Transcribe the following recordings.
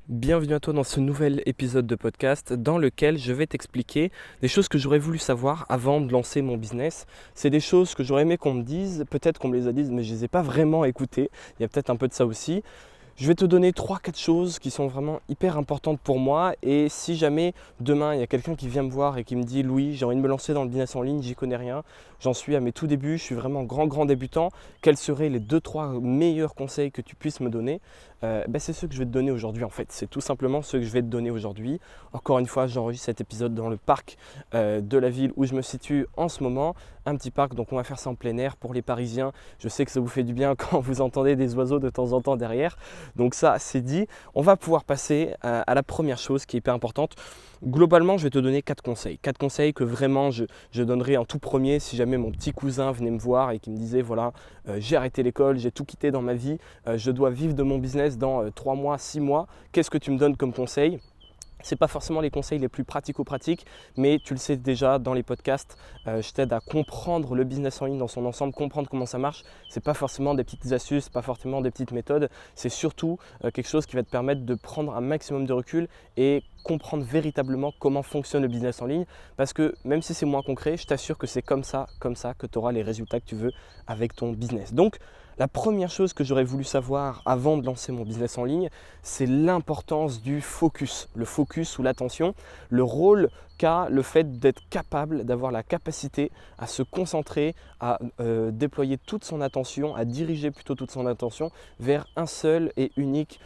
Bienvenue à toi dans ce nouvel épisode de podcast dans lequel je vais t'expliquer des choses que j'aurais voulu savoir avant de lancer mon business. C'est des choses que j'aurais aimé qu'on me dise, peut-être qu'on me les a dites mais je ne les ai pas vraiment écoutées. Il y a peut-être un peu de ça aussi. Je vais te donner 3-4 choses qui sont vraiment hyper importantes pour moi et si jamais demain il y a quelqu'un qui vient me voir et qui me dit Louis, j'ai envie de me lancer dans le business en ligne, j'y connais rien, j'en suis à mes tout débuts, je suis vraiment grand débutant, quels seraient les 2-3 meilleurs conseils que tu puisses me donner? C'est ceux que je vais te donner aujourd'hui en fait, c'est tout simplement ceux que je vais te donner aujourd'hui. Encore une fois, j'enregistre cet épisode dans le parc de la ville où je me situe en ce moment, un petit parc, donc on va faire ça en plein air pour les Parisiens. Je sais que ça vous fait du bien quand vous entendez des oiseaux de temps en temps derrière. Donc ça, c'est dit. On va pouvoir passer à la première chose qui est hyper importante. Globalement, je vais te donner 4 conseils. 4 conseils que vraiment je donnerai en tout premier si jamais mon petit cousin venait me voir et qui me disait voilà, j'ai arrêté l'école, j'ai tout quitté dans ma vie, je dois vivre de mon business dans 3 mois, 6 mois. Qu'est-ce que tu me donnes comme conseil ? Ce n'est pas forcément les conseils les plus pratico-pratiques, mais tu le sais déjà dans les podcasts, je t'aide à comprendre le business en ligne dans son ensemble, comprendre comment ça marche. Ce n'est pas forcément des petites astuces, pas forcément des petites méthodes, c'est surtout quelque chose qui va te permettre de prendre un maximum de recul et comprendre véritablement comment fonctionne le business en ligne. Parce que même si c'est moins concret, je t'assure que c'est comme ça que tu auras les résultats que tu veux avec ton business. Donc, la première chose que j'aurais voulu savoir avant de lancer mon business en ligne, c'est l'importance du focus. Le focus ou l'attention, le rôle qu'a le fait d'être capable, d'avoir la capacité à se concentrer, à déployer toute son attention, à diriger plutôt toute son attention vers une seule et unique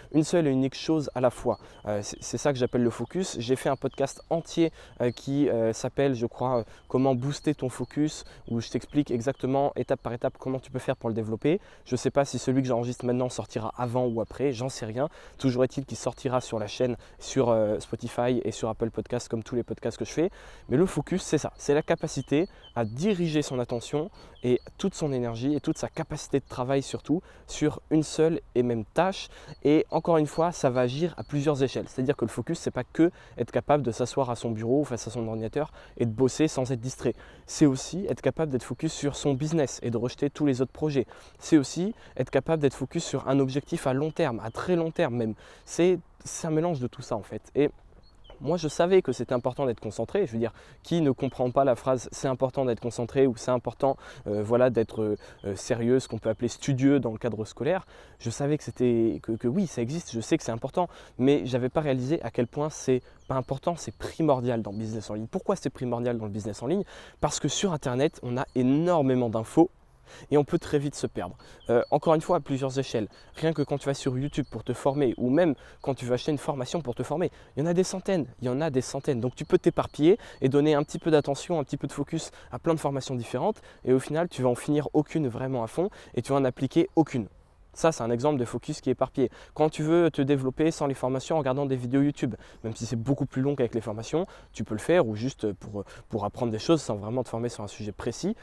chose à la fois. C'est ça que j'appelle le focus. J'ai fait un podcast entier qui s'appelle, je crois, Comment booster ton focus, où je t'explique exactement étape par étape comment tu peux faire pour le développer. Je ne sais pas si celui que j'enregistre maintenant sortira avant ou après, j'en sais rien. Toujours est-il qu'il sortira sur la chaîne, sur Spotify et sur Apple Podcasts comme tous les podcasts que je fais. Mais le focus, c'est ça, c'est la capacité à diriger son attention et toute son énergie et toute sa capacité de travail surtout sur une seule et même tâche. Et encore une fois, ça va agir à plusieurs échelles. C'est-à-dire que le focus, c'est pas que être capable de s'asseoir à son bureau ou face à son ordinateur et de bosser sans être distrait. C'est aussi être capable d'être focus sur son business et de rejeter tous les autres projets. C'est aussi être capable d'être focus sur un objectif à long terme, à très long terme même. C'est un mélange de tout ça en fait. Et moi, je savais que c'était important d'être concentré. Je veux dire, qui ne comprend pas la phrase « c'est important d'être concentré » ou « c'est important d'être sérieux », ce qu'on peut appeler studieux dans le cadre scolaire. Je savais que oui, ça existe, je sais que c'est important, mais je n'avais pas réalisé à quel point c'est pas important, c'est primordial dans le business en ligne. Pourquoi c'est primordial dans le business en ligne ? Parce que sur Internet, on a énormément d'infos et on peut très vite se perdre. Encore une fois, à plusieurs échelles. Rien que quand tu vas sur YouTube pour te former ou même quand tu vas acheter une formation pour te former, il y en a des centaines, Donc tu peux t'éparpiller et donner un petit peu d'attention, un petit peu de focus à plein de formations différentes et au final, tu vas en finir aucune vraiment à fond et tu vas en appliquer aucune. Ça, c'est un exemple de focus qui est éparpillé. Quand tu veux te développer sans les formations en regardant des vidéos YouTube, même si c'est beaucoup plus long qu'avec les formations, tu peux le faire ou juste pour apprendre des choses sans vraiment te former sur un sujet précis.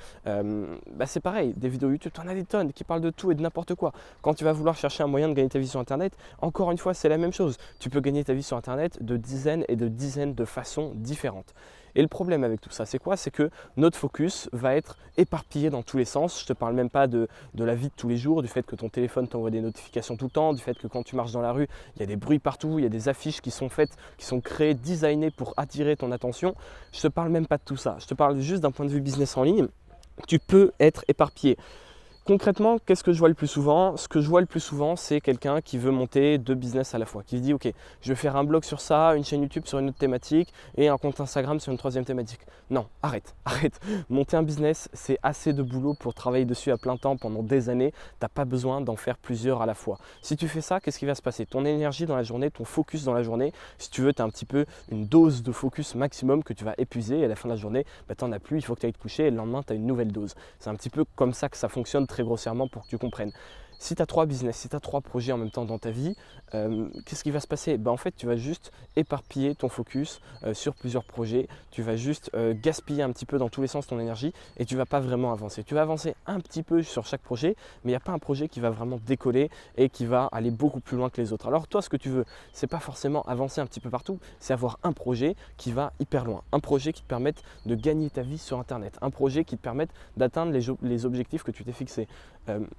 C'est pareil, des vidéos YouTube, tu en as des tonnes qui parlent de tout et de n'importe quoi. Quand tu vas vouloir chercher un moyen de gagner ta vie sur Internet, encore une fois, c'est la même chose. Tu peux gagner ta vie sur Internet de dizaines et de dizaines de façons différentes. Et le problème avec tout ça, c'est quoi ? C'est que notre focus va être éparpillé dans tous les sens. Je ne te parle même pas de la vie de tous les jours, du fait que ton téléphone t'envoie des notifications tout le temps, du fait que quand tu marches dans la rue, il y a des bruits partout, il y a des affiches qui sont faites, qui sont créées, designées pour attirer ton attention. Je ne te parle même pas de tout ça. Je te parle juste d'un point de vue business en ligne. Tu peux être éparpillé. Concrètement, qu'est-ce que je vois le plus souvent ? Ce que je vois le plus souvent, c'est quelqu'un qui veut monter 2 business à la fois, qui se dit ok, je vais faire un blog sur ça, une chaîne YouTube sur une autre thématique et un compte Instagram sur une 3e thématique. Non, arrête. Monter un business, c'est assez de boulot pour travailler dessus à plein temps pendant des années. Tu n'as pas besoin d'en faire plusieurs à la fois. Si tu fais ça, qu'est-ce qui va se passer ? Ton énergie dans la journée, ton focus dans la journée, si tu veux, tu as un petit peu une dose de focus maximum que tu vas épuiser et à la fin de la journée, tu n'en as plus, il faut que tu ailles te coucher et le lendemain, tu as une nouvelle dose. C'est un petit peu comme ça que ça fonctionne très grossièrement pour que tu comprennes. Si tu as 3 business, si tu as 3 projets en même temps dans ta vie, qu'est-ce qui va se passer ? En fait, tu vas juste éparpiller ton focus sur plusieurs projets. Tu vas juste gaspiller un petit peu dans tous les sens ton énergie et tu ne vas pas vraiment avancer. Tu vas avancer un petit peu sur chaque projet, mais il n'y a pas un projet qui va vraiment décoller et qui va aller beaucoup plus loin que les autres. Alors toi, ce que tu veux, c'est pas forcément avancer un petit peu partout, c'est avoir un projet qui va hyper loin. Un projet qui te permette de gagner ta vie sur Internet. Un projet qui te permette d'atteindre les objectifs que tu t'es fixés.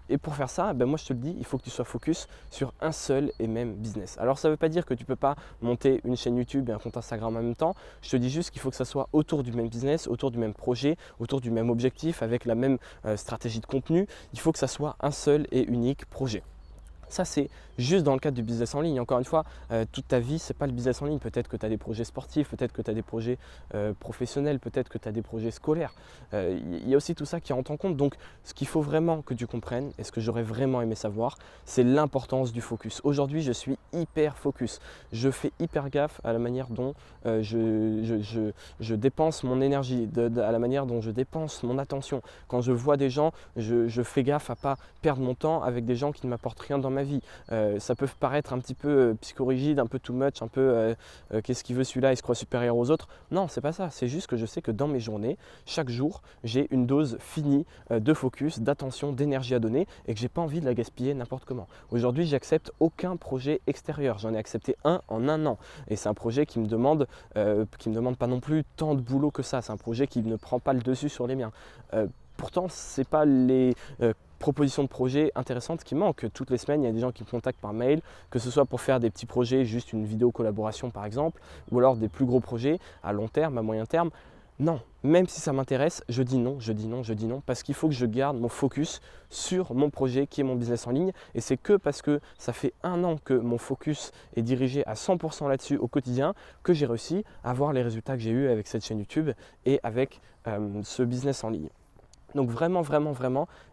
Et pour faire ça, moi je te le dis, il faut que tu sois focus sur un seul et même business. Alors ça ne veut pas dire que tu ne peux pas monter une chaîne YouTube et un compte Instagram en même temps. Je te dis juste qu'il faut que ça soit autour du même business, autour du même projet, autour du même objectif, avec la même stratégie de contenu. Il faut que ça soit un seul et unique projet. Ça, c'est juste dans le cadre du business en ligne. Encore une fois, toute ta vie, ce n'est pas le business en ligne. Peut-être que tu as des projets sportifs, peut-être que tu as des projets professionnels, peut-être que tu as des projets scolaires. Il y a aussi tout ça qui rentre en compte. Donc, ce qu'il faut vraiment que tu comprennes, et ce que j'aurais vraiment aimé savoir, c'est l'importance du focus. Aujourd'hui, je suis hyper focus. Je fais hyper gaffe à la manière dont je dépense mon énergie, à la manière dont je dépense mon attention. Quand je vois des gens, je fais gaffe à ne pas perdre mon temps avec des gens qui ne m'apportent rien dans ma vie. Ça peut paraître un petit peu psychorigide, un peu too much, un peu qu'est-ce qu'il veut celui-là, il se croit supérieur aux autres. Non, c'est pas ça. C'est juste que je sais que dans mes journées, chaque jour, j'ai une dose finie de focus, d'attention, d'énergie à donner et que j'ai pas envie de la gaspiller n'importe comment. Aujourd'hui, j'accepte aucun projet extérieur. J'en ai accepté un en un an et c'est un projet qui me demande pas non plus tant de boulot que ça. C'est un projet qui ne prend pas le dessus sur les miens. Pourtant, ce n'est pas les propositions de projets intéressantes qui manquent. Toutes les semaines, il y a des gens qui me contactent par mail, que ce soit pour faire des petits projets, juste une vidéo collaboration par exemple, ou alors des plus gros projets à long terme, à moyen terme. Non, même si ça m'intéresse, je dis non, parce qu'il faut que je garde mon focus sur mon projet qui est mon business en ligne. Et c'est que parce que ça fait un an que mon focus est dirigé à 100% là-dessus au quotidien que j'ai réussi à avoir les résultats que j'ai eus avec cette chaîne YouTube et avec ce business en ligne. Donc vraiment,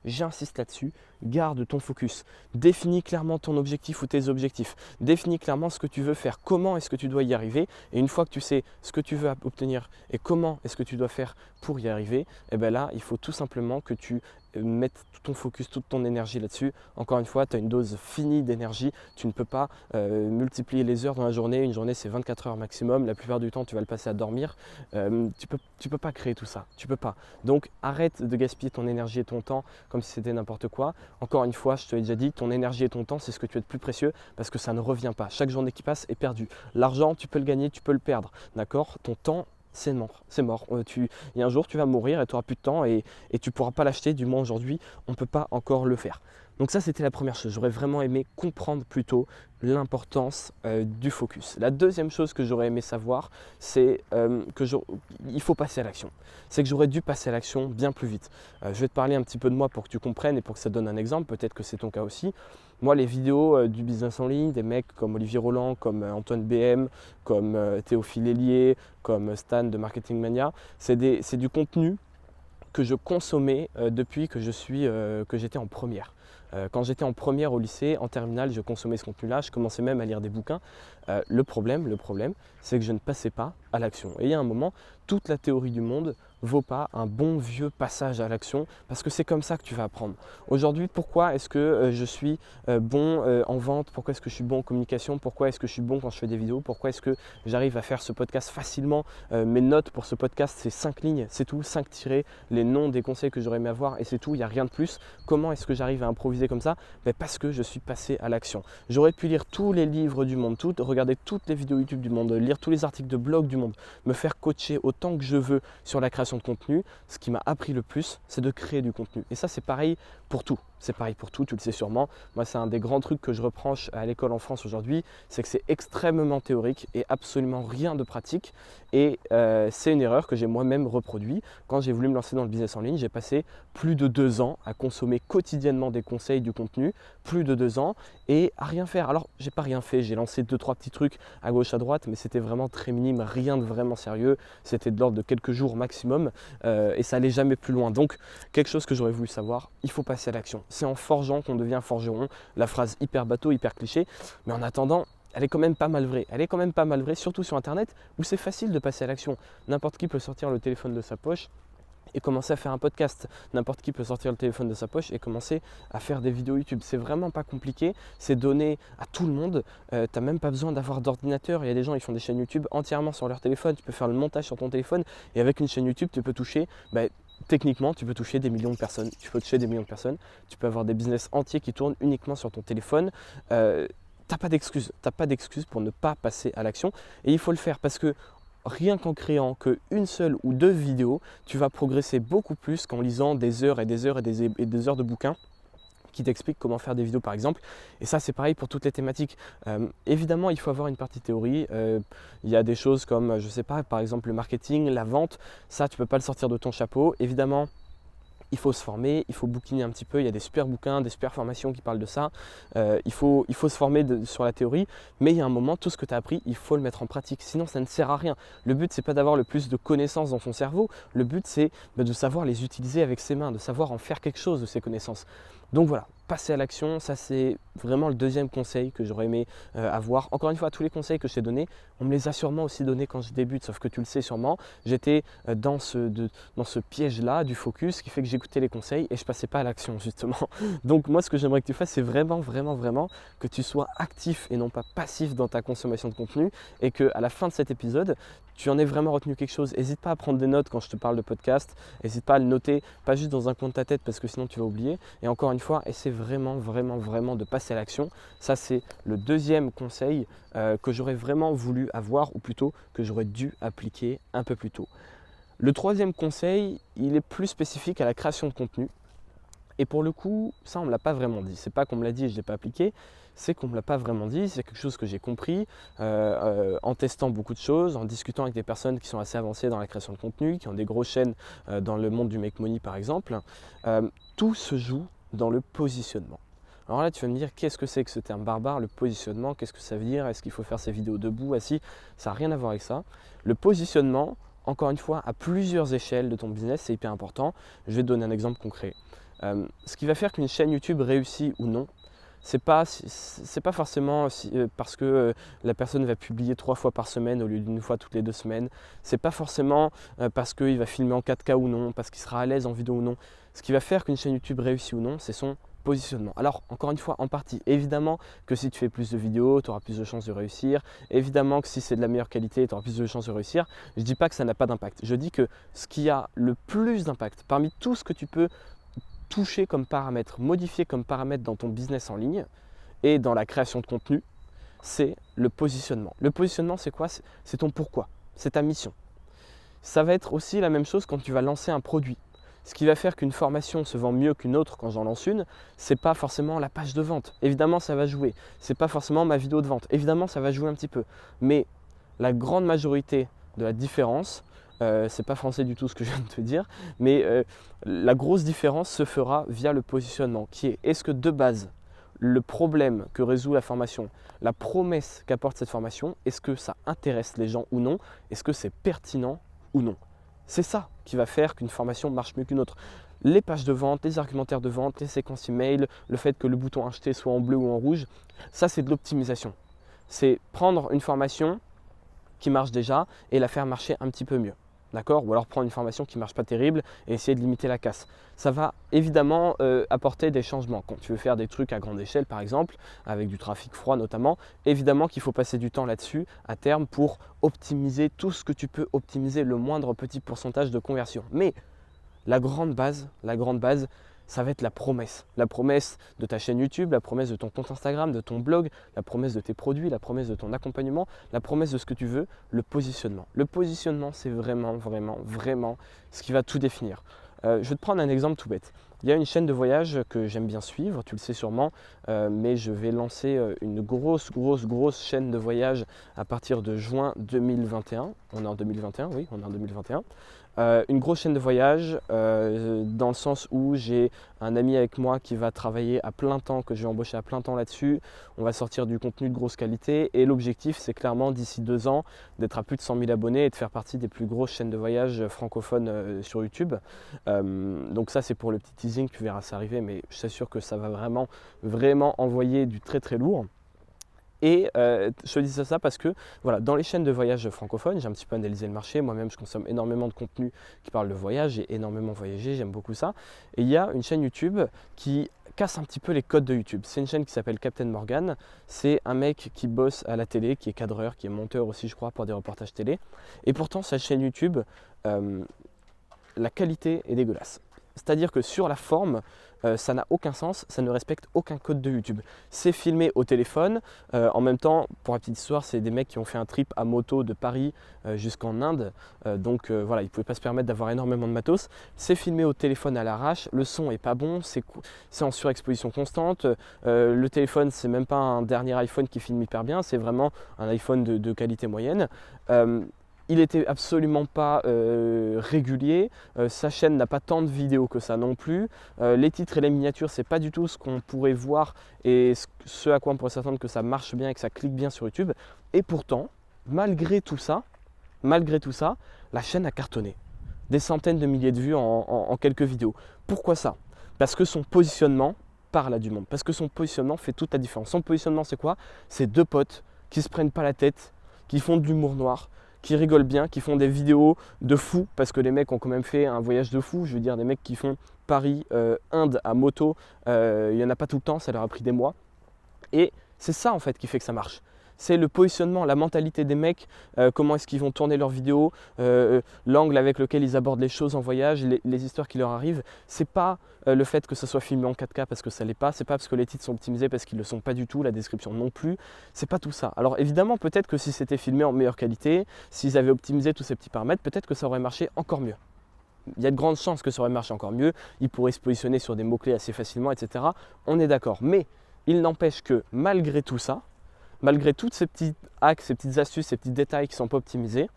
j'insiste là-dessus, garde ton focus, définis clairement ton objectif ou tes objectifs, définis clairement ce que tu veux faire, comment est-ce que tu dois y arriver et une fois que tu sais ce que tu veux obtenir et comment est-ce que tu dois faire pour y arriver, et bien là, il faut tout simplement que tu mettes tout ton focus, toute ton énergie là-dessus. Encore une fois, tu as une dose finie d'énergie, tu ne peux pas multiplier les heures dans la journée, une journée c'est 24 heures maximum, la plupart du temps tu vas le passer à dormir, tu peux pas créer tout ça, tu peux pas. Donc arrête de gaspiller ton énergie et ton temps comme si c'était n'importe quoi. Encore une fois, je te l'ai déjà dit, ton énergie et ton temps c'est ce que tu as de plus précieux parce que ça ne revient pas. Chaque journée qui passe est perdue. L'argent, tu peux le gagner, tu peux le perdre, d'accord? Ton temps, c'est mort, c'est mort. Il y a un jour, tu vas mourir et tu n'auras plus de temps et tu ne pourras pas l'acheter, du moins aujourd'hui, on ne peut pas encore le faire. Donc ça, c'était la première chose. J'aurais vraiment aimé comprendre plutôt l'importance du focus. La deuxième chose que j'aurais aimé savoir, c'est qu'il faut passer à l'action. C'est que j'aurais dû passer à l'action bien plus vite. Je vais te parler un petit peu de moi pour que tu comprennes et pour que ça te donne un exemple. Peut-être que c'est ton cas aussi. Moi, les vidéos du business en ligne, des mecs comme Olivier Roland, comme Antoine BM, comme Théophile Hélier, comme Stan de Marketing Mania, c'est du contenu que je consommais depuis que j'étais en première. Quand j'étais en première au lycée, en terminale, je consommais ce contenu-là, je commençais même à lire des bouquins. Le problème, c'est que je ne passais pas à l'action. Et il y a un moment, toute la théorie du monde vaut pas un bon vieux passage à l'action parce que c'est comme ça que tu vas apprendre. Aujourd'hui, pourquoi est-ce que je suis bon en vente? Pourquoi est-ce que je suis bon en communication? Pourquoi est-ce que je suis bon quand je fais des vidéos? Pourquoi est-ce que j'arrive à faire ce podcast facilement? Mes notes pour ce podcast, c'est 5 lignes, c'est tout, 5 tirés, les noms des conseils que j'aurais aimé avoir et c'est tout, il n'y a rien de plus. Comment est-ce que j'arrive à improviser comme ça? Parce que je suis passé à l'action. J'aurais pu lire tous les livres du monde, regarder toutes les vidéos YouTube du monde, lire tous les articles de blog du monde, me faire coacher autant que je veux sur la création de contenu. Ce qui m'a appris le plus, c'est de créer du contenu. Et ça, c'est pareil pour tout. C'est pareil pour tout, tu le sais sûrement. Moi, c'est un des grands trucs que je reproche à l'école en France aujourd'hui, c'est que c'est extrêmement théorique et absolument rien de pratique. Et c'est une erreur que j'ai moi-même reproduit. Quand j'ai voulu me lancer dans le business en ligne, j'ai passé plus de 2 ans à consommer quotidiennement des conseils, du contenu, plus de 2 ans et à rien faire. Alors, j'ai pas rien fait, j'ai lancé 2-3 petits trucs à gauche, à droite, mais c'était vraiment très minime, rien de vraiment sérieux. C'était de l'ordre de quelques jours maximum et ça allait jamais plus loin. Donc, quelque chose que j'aurais voulu savoir, il faut passer à l'action. C'est en forgeant qu'on devient forgeron. La phrase hyper bateau, hyper cliché, mais en attendant, elle est quand même pas mal vraie. Elle est quand même pas mal vraie, surtout sur Internet où c'est facile de passer à l'action. N'importe qui peut sortir le téléphone de sa poche et commencer à faire un podcast. N'importe qui peut sortir le téléphone de sa poche et commencer à faire des vidéos YouTube. C'est vraiment pas compliqué, c'est donné à tout le monde. Tu n'as même pas besoin d'avoir d'ordinateur. Il y a des gens qui font des chaînes YouTube entièrement sur leur téléphone. Tu peux faire le montage sur ton téléphone et avec une chaîne YouTube, tu peux toucher… techniquement, tu peux toucher des millions de personnes. Tu peux avoir des business entiers qui tournent uniquement sur ton téléphone. T'as pas d'excuse pour ne pas passer à l'action. Et il faut le faire parce que rien qu'en créant qu'une seule ou 2 vidéos, tu vas progresser beaucoup plus qu'en lisant des heures et des heures et des heures de bouquins. qui t'explique comment faire des vidéos par exemple. Et ça c'est pareil pour toutes les thématiques. Évidemment il faut avoir une partie théorie. Il y a des choses comme, je sais pas, par exemple le marketing, la vente, ça tu peux pas le sortir de ton chapeau. Évidemment il faut se former, il faut bouquiner un petit peu, il y a des super bouquins, des super formations qui parlent de ça. Il faut se former sur la théorie, mais il y a un moment, tout ce que tu as appris, il faut le mettre en pratique, sinon ça ne sert à rien. Le but, c'est pas d'avoir le plus de connaissances dans son cerveau, le but, c'est de savoir les utiliser avec ses mains, de savoir en faire quelque chose de ces connaissances. Donc voilà, passer à l'action, ça c'est vraiment le deuxième conseil que j'aurais aimé avoir. Encore une fois, tous les conseils que je t'ai donnés, on me les a sûrement aussi donnés quand je débute, sauf que tu le sais sûrement, j'étais dans ce piège-là du focus qui fait que j'écoutais les conseils et je passais pas à l'action justement. Donc moi, ce que j'aimerais que tu fasses, c'est vraiment que tu sois actif et non pas passif dans ta consommation de contenu et qu'à la fin de cet épisode, tu en aies vraiment retenu quelque chose. N'hésite pas à prendre des notes quand je te parle de podcast, n'hésite pas à le noter, pas juste dans un coin de ta tête parce que sinon tu vas oublier. Et encore une fois, essaie vraiment de passer à l'action. Ça, c'est le deuxième conseil que j'aurais vraiment voulu avoir, ou plutôt que j'aurais dû appliquer un peu plus tôt. Le troisième conseil, il est plus spécifique à la création de contenu. Et pour le coup, ça on ne me l'a pas vraiment dit. C'est pas qu'on me l'a dit et je ne l'ai pas appliqué, c'est qu'on ne me l'a pas vraiment dit. C'est quelque chose que j'ai compris en testant beaucoup de choses, en discutant avec des personnes qui sont assez avancées dans la création de contenu, qui ont des grosses chaînes dans le monde du make money par exemple. Tout se joue dans le positionnement. Alors là, tu vas me dire, qu'est-ce que c'est que ce terme barbare, le positionnement, qu'est-ce que ça veut dire? Est-ce qu'il faut faire ses vidéos debout, assis? Ça n'a rien à voir avec ça. Le positionnement, encore une fois, à plusieurs échelles de ton business, c'est hyper important. Je vais te donner un exemple concret. Ce qui va faire qu'une chaîne YouTube réussit ou non, c'est pas forcément parce que la personne va publier 3 fois par semaine au lieu d'une fois toutes les 2 semaines. C'est pas forcément parce qu'il va filmer en 4K ou non, parce qu'il sera à l'aise en vidéo ou non. Ce qui va faire qu'une chaîne YouTube réussit ou non, c'est son positionnement. Alors, encore une fois, en partie, évidemment que si tu fais plus de vidéos, tu auras plus de chances de réussir. Évidemment que si c'est de la meilleure qualité, tu auras plus de chances de réussir. Je ne dis pas que ça n'a pas d'impact. Je dis que ce qui a le plus d'impact, parmi tout ce que tu peux toucher comme paramètre, modifier comme paramètre dans ton business en ligne et dans la création de contenu, c'est le positionnement. Le positionnement, c'est quoi? C'est ton pourquoi, c'est ta mission. Ça va être aussi la même chose quand tu vas lancer un produit. Ce qui va faire qu'une formation se vend mieux qu'une autre quand j'en lance une, c'est pas forcément la page de vente. Évidemment, ça va jouer. C'est pas forcément ma vidéo de vente. Évidemment, ça va jouer un petit peu. Mais la grande majorité de la différence, c'est pas français du tout ce que je viens de te dire, mais la grosse différence se fera via le positionnement, qui est-ce que de base, le problème que résout la formation, la promesse qu'apporte cette formation, est-ce que ça intéresse les gens ou non? Est-ce que c'est pertinent ou non? C'est ça qui va faire qu'une formation marche mieux qu'une autre. Les pages de vente, les argumentaires de vente, les séquences email, le fait que le bouton acheter soit en bleu ou en rouge, ça c'est de l'optimisation. C'est prendre une formation qui marche déjà et la faire marcher un petit peu mieux. D'accord? Ou alors prendre une formation qui ne marche pas terrible et essayer de limiter la casse. Ça va évidemment apporter des changements. Quand tu veux faire des trucs à grande échelle par exemple, avec du trafic froid notamment, évidemment qu'il faut passer du temps là-dessus à terme pour optimiser tout ce que tu peux optimiser, le moindre petit pourcentage de conversion. Mais la grande base, ça va être la promesse de ta chaîne YouTube, la promesse de ton compte Instagram, de ton blog, la promesse de tes produits, la promesse de ton accompagnement, la promesse de ce que tu veux, le positionnement. Le positionnement, c'est vraiment ce qui va tout définir. Je vais te prendre un exemple tout bête. Il y a une chaîne de voyage que j'aime bien suivre, tu le sais sûrement, mais je vais lancer une grosse chaîne de voyage à partir de juin 2021. On est en 2021, oui, on est en 2021. Une grosse chaîne de voyage dans le sens où j'ai un ami avec moi qui va travailler à plein temps, que je vais embaucher à plein temps là-dessus. On va sortir du contenu de grosse qualité et l'objectif c'est clairement d'ici 2 ans d'être à plus de 100 000 abonnés et de faire partie des plus grosses chaînes de voyage francophones sur YouTube. Donc ça c'est pour le petit teasing, tu verras ça arriver, mais je t'assure que ça va vraiment envoyer du très lourd. Et je te dis ça parce que voilà, dans les chaînes de voyage francophones, j'ai un petit peu analysé le marché. Moi-même, je consomme énormément de contenu qui parle de voyage. J'ai énormément voyagé, j'aime beaucoup ça. Et il y a une chaîne YouTube qui casse un petit peu les codes de YouTube. C'est une chaîne qui s'appelle Captain Morgan. C'est un mec qui bosse à la télé, qui est cadreur, qui est monteur aussi, je crois, pour des reportages télé. Et pourtant, sa chaîne YouTube, la qualité est dégueulasse. C'est-à-dire que sur la forme, ça n'a aucun sens, ça ne respecte aucun code de YouTube. C'est filmé au téléphone, en même temps, pour la petite histoire, c'est des mecs qui ont fait un trip à moto de Paris jusqu'en Inde, donc voilà, ils ne pouvaient pas se permettre d'avoir énormément de matos. C'est filmé au téléphone à l'arrache, le son est pas bon, c'est en surexposition constante, le téléphone c'est même pas un dernier iPhone qui filme hyper bien, c'est vraiment un iPhone de qualité moyenne. Il n'était absolument pas régulier, sa chaîne n'a pas tant de vidéos que ça non plus, les titres et les miniatures c'est pas du tout ce qu'on pourrait voir et ce à quoi on pourrait s'attendre que ça marche bien et que ça clique bien sur YouTube. Et pourtant, malgré tout ça, la chaîne a cartonné. Des centaines de milliers de vues en quelques vidéos. Pourquoi ça? Parce que son positionnement parle à du monde, parce que son positionnement fait toute la différence. Son positionnement c'est quoi? C'est deux potes qui se prennent pas la tête, qui font de l'humour noir, qui rigolent bien, qui font des vidéos de fou, parce que les mecs ont quand même fait un voyage de fou. Je veux dire, des mecs qui font Paris, Inde à moto, il n'y en a pas tout le temps, ça leur a pris des mois. Et c'est ça en fait qui fait que ça marche. C'est le positionnement, la mentalité des mecs, comment est-ce qu'ils vont tourner leurs vidéos, l'angle avec lequel ils abordent les choses en voyage, les histoires qui leur arrivent. C'est pas le fait que ça soit filmé en 4K parce que ça l'est pas, c'est pas parce que les titres sont optimisés parce qu'ils le sont pas du tout, la description non plus, c'est pas tout ça. Alors évidemment, peut-être que si c'était filmé en meilleure qualité, s'ils avaient optimisé tous ces petits paramètres, peut-être que ça aurait marché encore mieux. Il y a de grandes chances que ça aurait marché encore mieux, ils pourraient se positionner sur des mots-clés assez facilement, etc. On est d'accord, mais il n'empêche que malgré tout ça, malgré tous ces petits hacks, ces petites astuces, ces petits détails qui ne sont pas optimisés,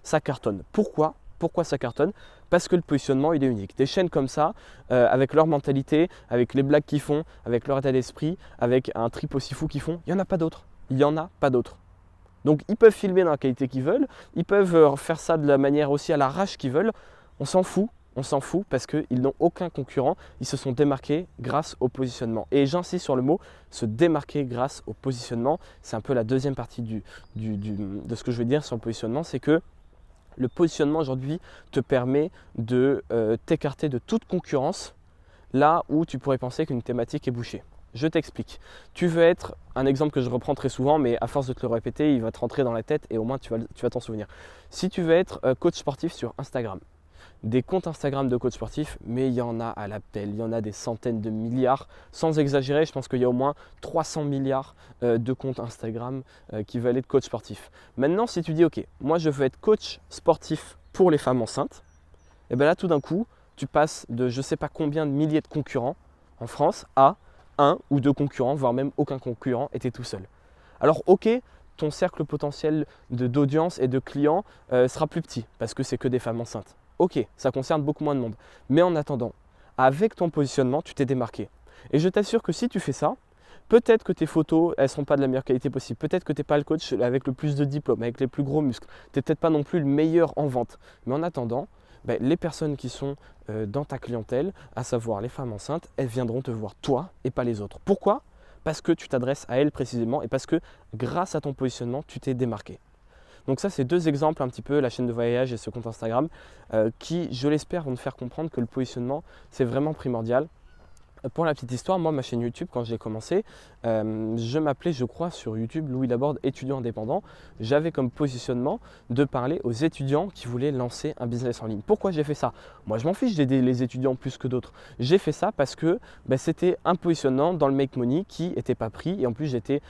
ça cartonne. Pourquoi ça cartonne? Parce que le positionnement il est unique. Des chaînes comme ça, avec leur mentalité, avec les blagues qu'ils font, avec leur état d'esprit, avec un trip aussi fou qu'ils font, il n'y en a pas d'autres. Il n'y en a pas d'autres. Donc ils peuvent filmer dans la qualité qu'ils veulent, ils peuvent faire ça de la manière aussi à l'arrache qu'ils veulent, on s'en fout. On s'en fout parce qu'ils n'ont aucun concurrent, ils se sont démarqués grâce au positionnement. Et j'insiste sur le mot se démarquer grâce au positionnement. C'est un peu la deuxième partie de ce que je veux dire sur le positionnement, c'est que le positionnement aujourd'hui te permet de t'écarter de toute concurrence là où tu pourrais penser qu'une thématique est bouchée. Je t'explique. Tu veux être, un exemple que je reprends très souvent, mais à force de te le répéter, il va te rentrer dans la tête et au moins tu vas t'en souvenir. Si tu veux être coach sportif sur Instagram, des comptes Instagram de coach sportif, mais il y en a à l'appel, il y en a des centaines de milliards. Sans exagérer, je pense qu'il y a au moins 300 milliards de comptes Instagram qui veulent être coach sportif. Maintenant, si tu dis, ok, moi je veux être coach sportif pour les femmes enceintes, et bien là tout d'un coup, tu passes de je ne sais pas combien de milliers de concurrents en France à un ou deux concurrents, voire même aucun concurrent, et tu es tout seul. Alors ok, ton cercle potentiel d'audience et de clients sera plus petit parce que c'est que des femmes enceintes. Ok, ça concerne beaucoup moins de monde. Mais en attendant, avec ton positionnement, tu t'es démarqué. Et je t'assure que si tu fais ça, peut-être que tes photos, elles ne seront pas de la meilleure qualité possible. Peut-être que tu n'es pas le coach avec le plus de diplômes, avec les plus gros muscles. Tu n'es peut-être pas non plus le meilleur en vente. Mais en attendant, les personnes qui sont dans ta clientèle, à savoir les femmes enceintes, elles viendront te voir toi et pas les autres. Pourquoi? Parce que tu t'adresses à elles précisément et parce que grâce à ton positionnement, tu t'es démarqué. Donc ça, c'est deux exemples un petit peu, la chaîne de voyage et ce compte Instagram, qui, je l'espère, vont te faire comprendre que le positionnement, c'est vraiment primordial. Pour la petite histoire, moi, ma chaîne YouTube, quand j'ai commencé, je m'appelais, je crois, sur YouTube, Louis Laborde, étudiant indépendant. J'avais comme positionnement de parler aux étudiants qui voulaient lancer un business en ligne. Pourquoi j'ai fait ça? Moi, je m'en fiche d'aider les étudiants plus que d'autres. J'ai fait ça parce que c'était un positionnement dans le make money qui n'était pas pris. Et en plus, j'étais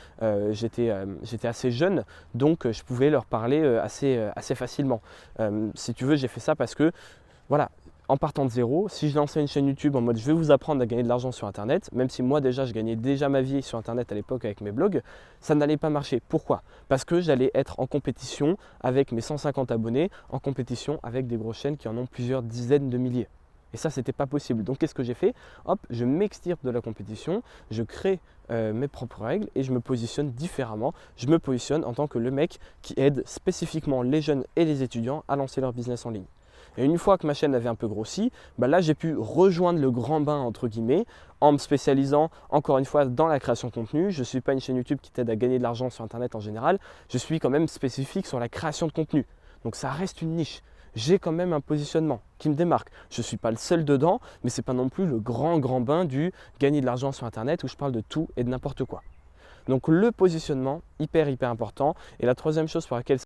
assez jeune, donc je pouvais leur parler assez facilement. Si tu veux, j'ai fait ça parce que, voilà, en partant de zéro, si je lançais une chaîne YouTube en mode je vais vous apprendre à gagner de l'argent sur Internet, même si moi déjà je gagnais déjà ma vie sur Internet à l'époque avec mes blogs, ça n'allait pas marcher. Pourquoi? Parce que j'allais être en compétition avec mes 150 abonnés, en compétition avec des grosses chaînes qui en ont plusieurs dizaines de milliers. Et ça, c'était pas possible. Donc qu'est-ce que j'ai fait? Hop, je m'extirpe de la compétition, je crée mes propres règles et je me positionne différemment. Je me positionne en tant que le mec qui aide spécifiquement les jeunes et les étudiants à lancer leur business en ligne. Et une fois que ma chaîne avait un peu grossi, là j'ai pu rejoindre le grand bain entre guillemets en me spécialisant encore une fois dans la création de contenu. Je ne suis pas une chaîne YouTube qui t'aide à gagner de l'argent sur Internet en général, je suis quand même spécifique sur la création de contenu. Donc ça reste une niche. J'ai quand même un positionnement qui me démarque. Je ne suis pas le seul dedans, mais ce n'est pas non plus le grand bain du gagner de l'argent sur Internet où je parle de tout et de n'importe quoi. Donc le positionnement, hyper important. Et la troisième chose pour laquelle